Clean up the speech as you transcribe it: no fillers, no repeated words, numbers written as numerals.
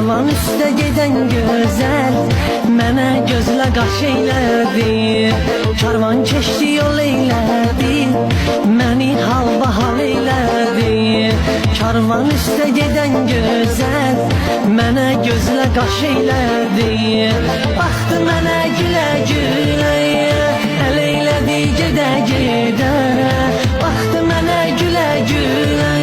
Karvan üstə gedən gözəl mənə gözlə qaş eylədi. Karvan keçdi yol eylədi, məni halbahal eylədi. Karvan üstə gedən gözəl mənə gözlə qaş eylədi. Baxdı mənə gülə gülə, əl eylədi gedə gedə. Baxdı mənə gülə gülə,